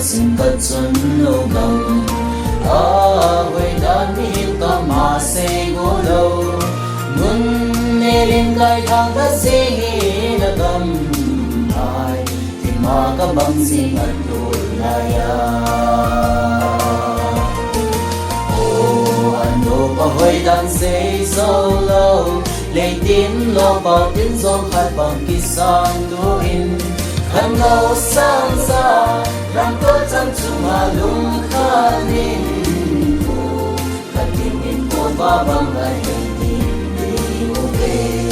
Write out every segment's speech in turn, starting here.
xin cất chân lâu gầm với đàn hin ta mà sẽ ngô lâu muốn nê lên gai thang ta sẽ nghĩ đã cầm ai thì mà các bằng xin ẩn đôi lại anh đô có hơi đàn sẽ dâu lâu lấy tiếng lo bao tiếng gió khát bằng kỳ san đô in khăn ngầu sang xa rằng có chẳng chung hà lung khá nên khát tìm in cô ba bằng lại hình tìm đi ô về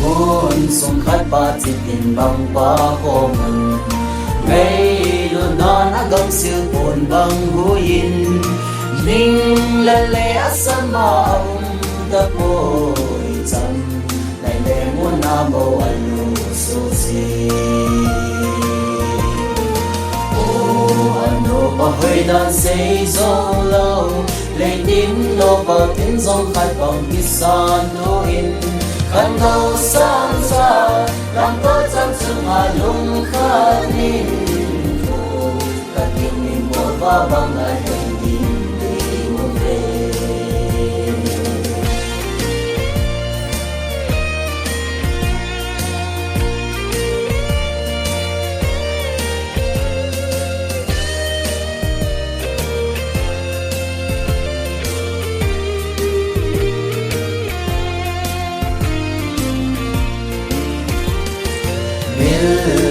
hôn sông khát ba chỉ tìm bằng ba hồ mình ngay luôn đó nó gom siêu buồn bằng hối in linh lần lệ ác sân màu ta bồi chẳng lại lệ muốn nam bầu anh lu số gì anh nô bao hơi đàn xây dâu lâu lấy tiếng lo vào tiếng dòng khai bằng kỳ san đô in khăn ngầu sang xa làm tốt trong sương hà lung khát nín cả tiếng niềm một và bằng lại hình tìm đi một về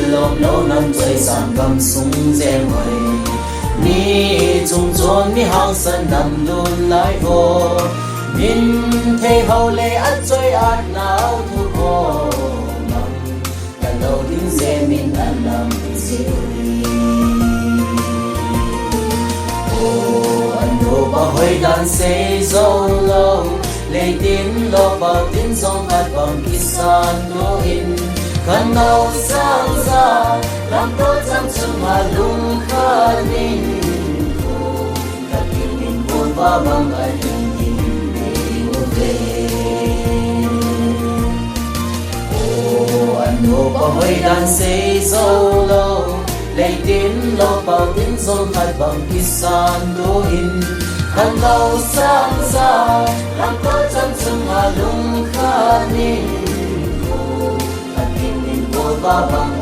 lộn lâu năm chơi sàn cầm súng dè mời mi chung chốn mi hàng sân nằm luôn lại vô min thấy hậu lệ ắt chơi ắt nào thu hồ mong cả đầu tiếng dè min ăn làm siêu đi anh đồ bao hơi đàn xây dâu lâu lấy tiếng lo bao tiếng giông hát bằng kỳ san đô in khăn ngầu sang xa làm tốt trong sương hà lung khát nín cả tiếng niềm buồn và bằng ai hình nhìn đi một về anh nô bao hơi đàn xây dâu lâu lấy tiếng lo bao tiếng giông hát bằng kỳ san đô in khăn ngầu sang xa làm tốt trong sương hà lung khát nín và bằng